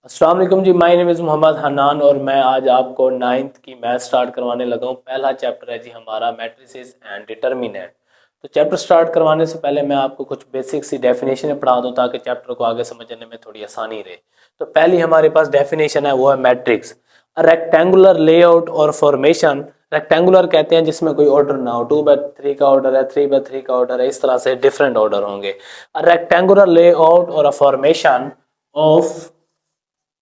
अस्सलाम वालेकुम जी। My name is Mohammad Hannan और मैं आज आपको नाइन्थ की मैथ स्टार्ट करवाने लगा हूँ। पहला चैप्टर है जी हमारा मैट्रिसेस एंड डिटर्मिनेंट। तो चैप्टर स्टार्ट करवाने से पहले मैं आपको कुछ बेसिक सी डेफिनेशन पढ़ा दूँ ताकि चैप्टर को आगे समझने में थोड़ी आसानी रहे। तो पहली हमारे पास डेफिनेशन है, वो है मैट्रिक्स, अ रेक्टेंगुलर लेआउट और फॉर्मेशन। रेक्टेंगुलर कहते हैं जिसमें कोई ऑर्डर ना हो, 2/3 का ऑर्डर है, 3/3 का ऑर्डर है, इस तरह से डिफरेंट ऑर्डर होंगे। अ रेक्टेंगुलर लेआउट और a formation of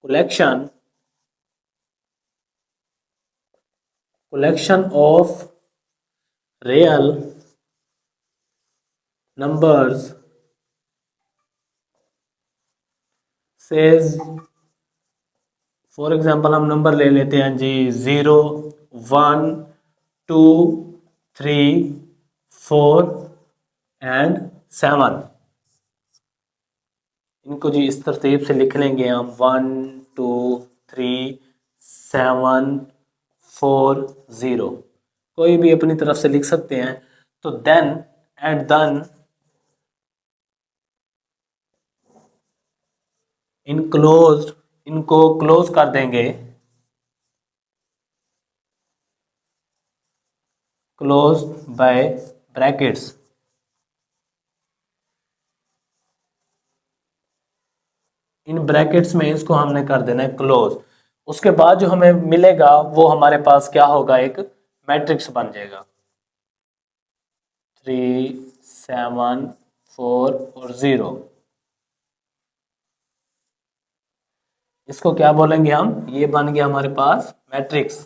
collection of real numbers says, for example हम नंबर ले लेते हैं जी 0, 1, 2, 3, 4 एंड 7। इनको जी इस तरतीब से लिख लेंगे हम 1, 2, 3, 7, 4, 0। कोई भी अपनी तरफ से लिख सकते हैं। तो देन एट देन इनक्लोज, इनको क्लोज कर देंगे, close by brackets. In brackets में इसको हमने कर देना है क्लोज। उसके बाद जो हमें मिलेगा वो हमारे पास क्या होगा, एक मैट्रिक्स बन जाएगा 3, 7, 4 और 0। इसको क्या बोलेंगे हम, ये बन गया हमारे पास मैट्रिक्स।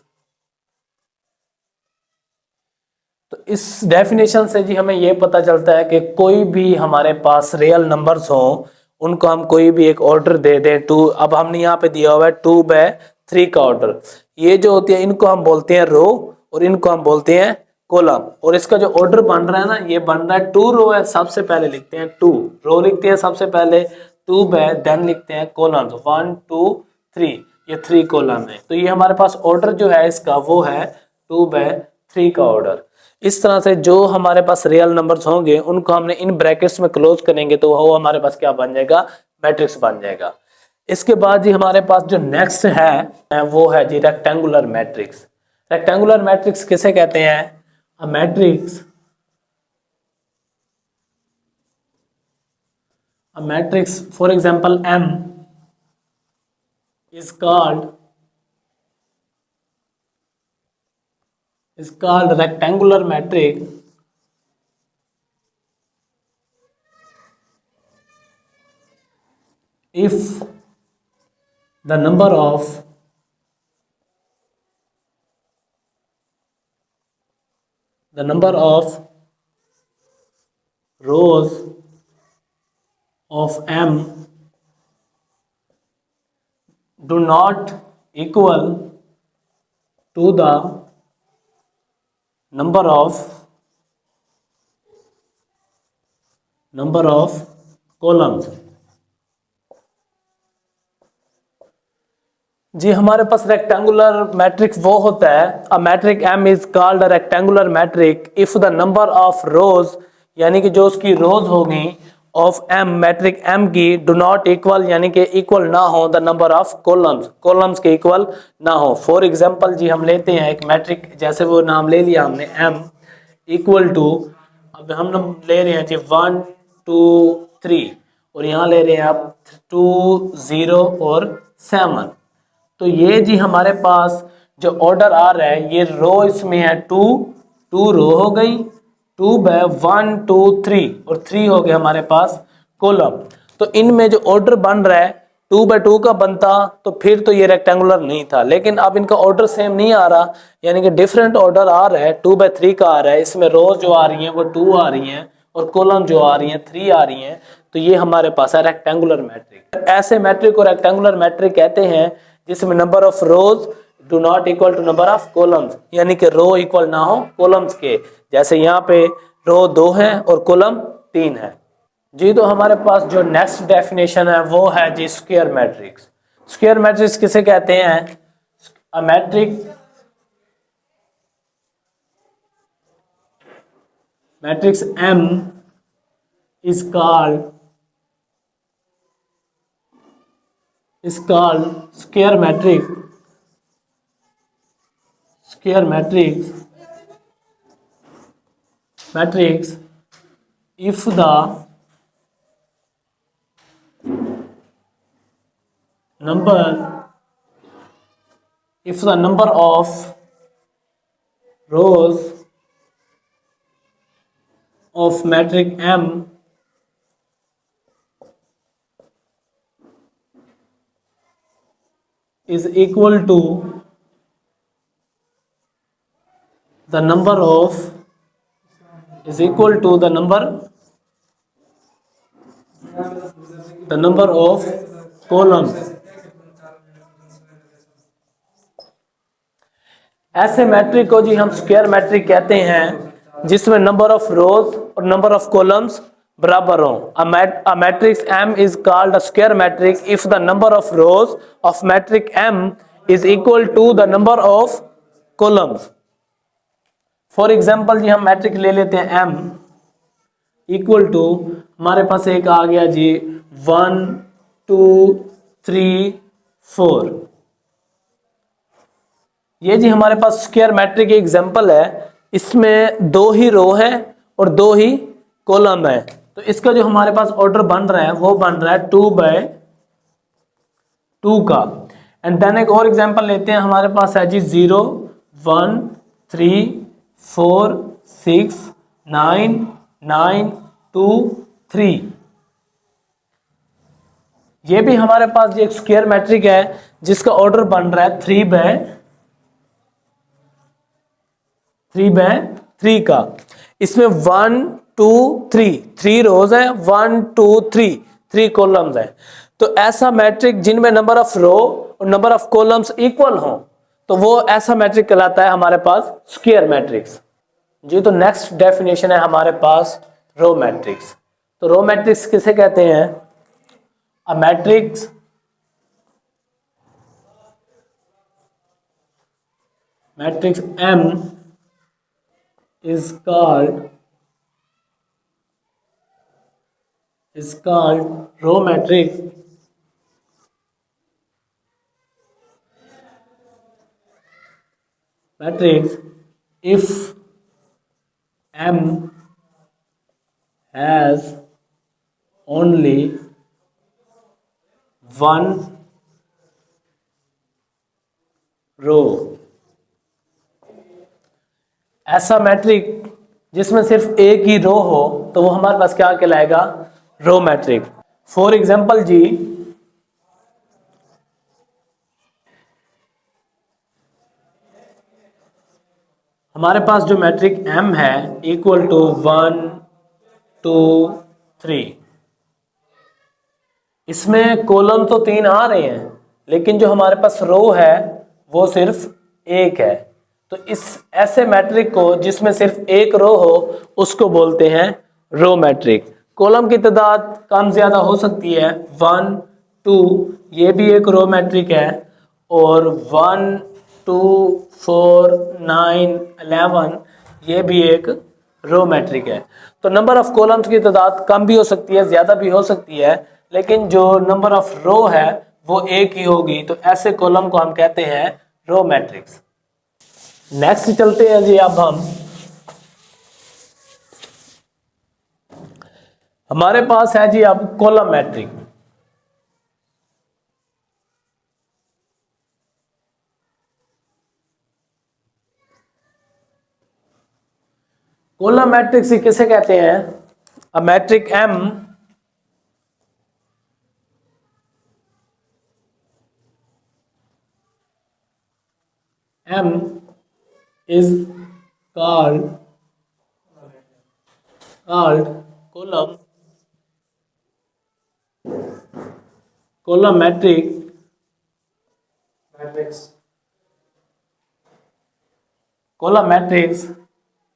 तो इस डेफिनेशन से जी हमें ये पता चलता है कि कोई भी हमारे पास रियल नंबर्स हो, उनको हम कोई भी एक ऑर्डर दे दें टू। अब हमने यहाँ पे दिया हुआ है 2/3 का ऑर्डर। ये जो होती है इनको हम बोलते हैं रो और इनको हम बोलते हैं कॉलम। और इसका जो ऑर्डर बन रहा है ना, ये बन रहा है 2 रो है, सबसे पहले लिखते हैं 2 रो, लिखते हैं सबसे पहले 2 देन लिखते हैं कॉलम्स 1, 2, 3। ये 3 कॉलम है। तो ये हमारे पास ऑर्डर जो है इसका वो है 2/3 का ऑर्डर। इस तरह से जो हमारे पास रियल नंबर्स होंगे उनको हमने इन ब्रैकेट्स में क्लोज करेंगे तो वो हमारे पास क्या बन जाएगा, मैट्रिक्स बन जाएगा। इसके बाद जी हमारे पास जो नेक्स्ट है वो है जी रेक्टेंगुलर मैट्रिक्स। रेक्टेंगुलर मैट्रिक्स किसे कहते हैं, a matrix, a matrix for example M is called rectangular matrix if the number of rows of M do not equal to the number of columns। जी हमारे पास rectangular matrix वो होता है, a matrix M is called a rectangular matrix if the number of rows, यानी कि जो उसकी रोज होगी ऑफ M, मैट्रिक M की डू नॉट इक्वल, यानी कि इक्वल ना हो the number of columns, columns के इक्वल ना हो। फॉर एग्जांपल जी हम लेते हैं एक मैट्रिक, जैसे वो नाम ले लिया हमने M इक्वल टू, अब हम ले रहे हैं जी 1, 2, 3 और यहाँ ले रहे हैं आप 2, 0 और 7। तो ये जी हमारे पास जो ऑर्डर आ रहा है ये रो इसमें है 2, 2 रो हो गई, 1, 2, 3 और 3 हो गए हमारे पास कॉलम। तो इनमें जो ऑर्डर बन रहा है 2/2 का बनता तो फिर तो ये रेक्टेंगुलर नहीं था, लेकिन अब इनका ऑर्डर सेम नहीं आ रहा, यानी कि डिफरेंट ऑर्डर आ रहा है। 2/3 का आ रहा है, इसमें रोज जो आ रही हैं वो 2 आ रही हैं और कॉलम जो आ रही हैं 3 आ रही हैं। तो ये हमारे पास है रेक्टेंगुलर मैट्रिक। ऐसे मैट्रिक को रेक्टेंगुलर मैट्रिक कहते हैं जिसमें number of rows do not equal to number of columns, यानी कि रो इक्वल ना हो कॉलम्स के। जैसे यहाँ पे रो 2 है और कॉलम 3 है जी। तो हमारे पास जो नेक्स्ट डेफिनेशन है वो है जी स्क्वायर मैट्रिक्स। स्क्वायर मैट्रिक्स किसे कहते हैं, a matrix M is called is called square matrix if the number of rows of matrix M is equal to the number of columns. ऐसे मैट्रिक को जी हम square matric कहते हैं जिसमें number of रोज और नंबर ऑफ कॉलम्स बराबर हो. A matrix M is called a square matrix if the number of rows of matrix M is equal to the number of columns. For example जी हम matrix ले लेते हैं M equal to, हमारे पास एक आ गया जी 1 2 3 4. ये जी हमारे पास स्क्वायर मैट्रिक एग्जाम्पल है. इसमें 2 ही रो है और 2 ही कॉलम है. तो इसका जो हमारे पास ऑर्डर बन रहा है वो बन रहा है 2/2 का. एंड देन एक और एग्जाम्पल लेते हैं. हमारे पास है जी 0 1 3 4 6 9 9 2 3. ये भी हमारे पास जी एक स्क्वायर मैट्रिक है जिसका ऑर्डर बन रहा है 3/3 का. इसमें 1 2 3 3 रोज है, 1 2 3 3 कॉलम्स है. तो ऐसा मैट्रिक जिनमें नंबर ऑफ रो और नंबर ऑफ कॉलम्स इक्वल हो तो वो ऐसा मैट्रिक कहलाता है हमारे पास स्क्वायर मैट्रिक्स जी. तो नेक्स्ट डेफिनेशन है हमारे पास रो मैट्रिक्स. तो रो मैट्रिक्स किसे कहते हैं? A matrix M is called row matrix if M has only one row. ऐसा मैट्रिक जिसमें सिर्फ एक ही रो हो तो वो हमारे पास क्या कहलाएगा? रो मैट्रिक. फॉर एग्जाम्पल जी हमारे पास जो मैट्रिक M है इक्वल टू 1 2 3. इसमें कॉलम तो 3 आ रहे हैं लेकिन जो हमारे पास रो है वो सिर्फ एक है. तो इस ऐसे मैट्रिक को जिसमें सिर्फ एक रो हो उसको बोलते हैं रो मैट्रिक. कॉलम की तादाद कम ज्यादा हो सकती है. 1 2 ये भी एक रो मैट्रिक है और 1 2 4 9 11 ये भी एक रो मैट्रिक है. तो नंबर ऑफ कॉलम्स की तादाद कम भी हो सकती है, ज्यादा भी हो सकती है, लेकिन जो नंबर ऑफ रो है वो एक ही होगी. तो ऐसे कॉलम को हम कहते हैं रो मैट्रिक्स. नेक्स्ट चलते हैं जी. अब हमारे पास है जी अब कॉलम मैट्रिक. कॉलम मैट्रिक्स किसे कहते हैं? अ matrix M is called column matrix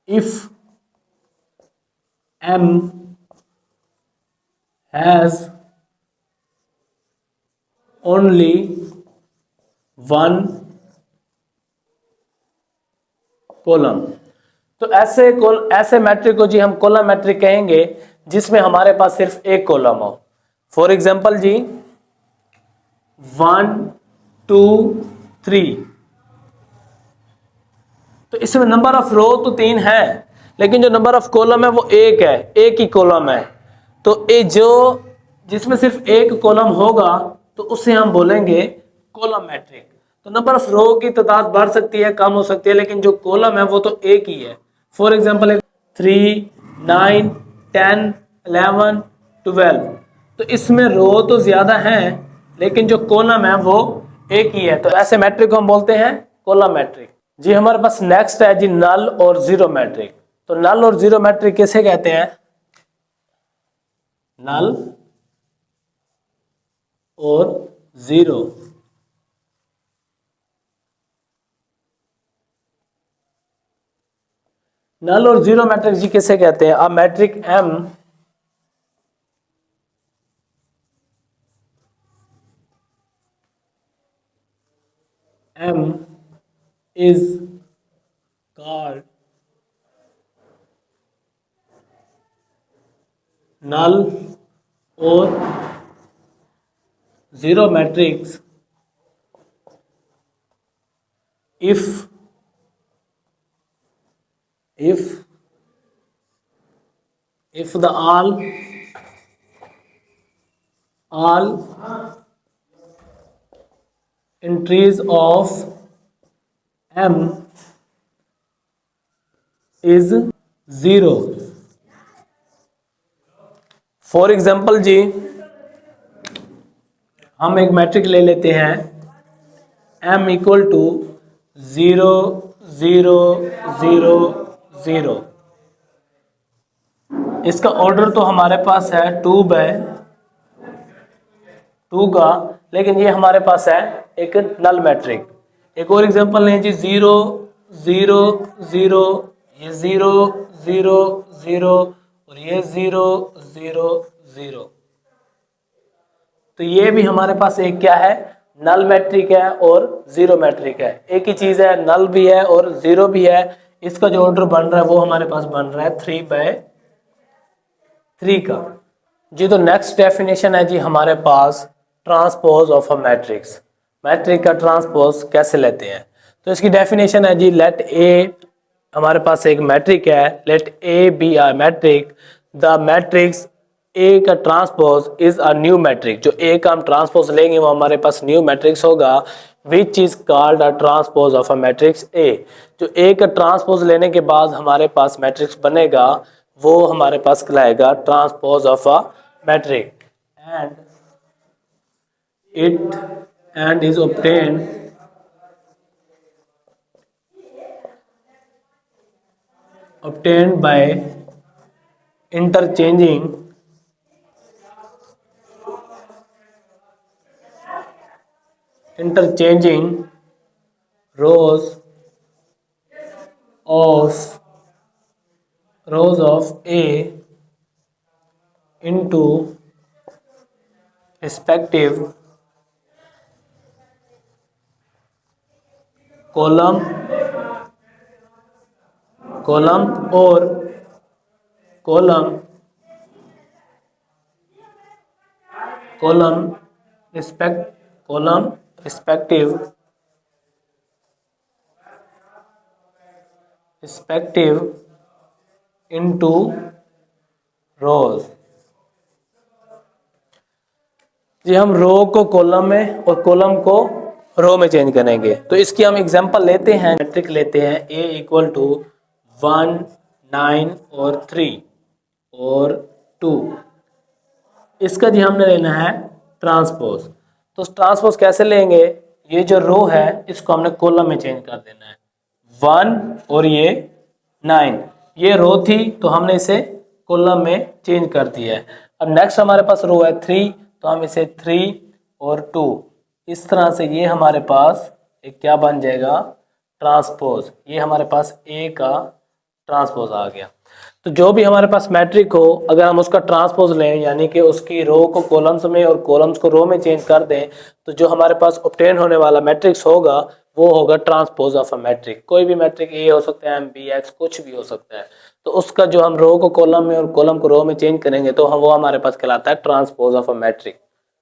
if M has only one column. तो ऐसे मैट्रिक को जी हम कॉलम मैट्रिक कहेंगे जिसमें हमारे पास सिर्फ एक कॉलम हो. फॉर एग्जांपल जी 1 2 3। तो इसमें नंबर ऑफ रो तो 3 है, लेकिन जो नंबर ऑफ कॉलम है वो एक है, एक ही कॉलम है। तो ये जो जिसमें सिर्फ एक कॉलम होगा तो उसे हम बोलेंगे कॉलम मैट्रिक। तो नंबर ऑफ रो की तादाद बढ़ सकती है, कम हो सकती है, लेकिन जो कॉलम है वो तो एक ही है। For example 3 9 10 11 12। तो इसमें रो तो ज्यादा हैं, लेकिन जो कॉलम है वो एक ही है। तो ऐसे मैट्रिक को हम बोलते हैं कॉलम मैट्रिक। जी हमारे पास नेक्स्ट है जी नल और जीरो मैट्रिक। तो नल और जीरो मैट्रिक किसे कहते हैं? नल और जीरो। नल और जीरो मैट्रिक जी किसे कहते हैं? अ matrix M is called null or zero matrix if the all entries of M is zero। For example जी हम एक मैट्रिक ले लेते हैं M इक्वल टू 0 0 0 0। इसका ऑर्डर तो हमारे पास है 2/2 का, लेकिन ये हमारे पास है एक नल मैट्रिक। एक और एग्जांपल लें जी 0 0 0, ये 0 0 0 और ये 0 0 0। तो ये भी हमारे पास एक क्या है? नल मैट्रिक है और जीरो मैट्रिक है। एक ही चीज है, नल भी है और जीरो भी है। इसका जो ऑर्डर बन रहा है वो हमारे पास बन रहा है 3/3 का। जी तो नेक्स्ट डेफिनेशन है जी हमारे पास transpose of a matrix. Matrix का ट्रांसपोज कैसे लेते हैं? तो इसकी डेफिनेशन है जी लेट ए, हमारे पास एक मैट्रिक है, let A be a matrix, the matrix A का transpose is a new matrix. जो ए का हम ट्रांसपोज लेंगे वो हमारे पास न्यू मैट्रिक्स होगा, which is called a transpose of a matrix A. जो ए का ट्रांसपोज लेने के बाद हमारे पास मैट्रिक्स बनेगा वो हमारे पास कहलाएगा transpose of a matric. And is obtained by interchanging rows of A into respective column और column respective into rows। जी हम रो को कॉलम में और कॉलम को रो में चेंज करेंगे। तो इसकी हम एग्जांपल लेते हैं, मैट्रिक लेते हैं A इक्वल टू 1 9 और 3 और 2। इसका जी हमने लेना है ट्रांसपोज। तो ट्रांसपोज कैसे लेंगे? ये जो रो है इसको हमने कॉलम में चेंज कर देना है। 1 और ये 9, ये रो थी तो हमने इसे कॉलम में चेंज कर दिया है। अब नेक्स्ट हमारे पास रो है 3, तो हम इसे 3 और 2, इस तरह से ये हमारे पास एक क्या बन जाएगा? ट्रांसपोज। ये हमारे पास ए का ट्रांसपोज आ गया। तो जो भी हमारे पास मैट्रिक हो, अगर हम उसका ट्रांसपोज लें यानी कि उसकी रो को कॉलम्स में और कॉलम्स को रो में चेंज कर दें, तो जो हमारे पास ऑब्टेन होने वाला मैट्रिक्स होगा वो होगा ट्रांसपोज ऑफ अ मैट्रिक। कोई भी मैट्रिक ए हो सकता है, एम बी एक्स कुछ भी हो सकता है। तो उसका जो हम रो को कॉलम में और कॉलम को रो में चेंज करेंगे तो हम वो हमारे पास कहलाता है ट्रांसपोज ऑफ अ मैट्रिक।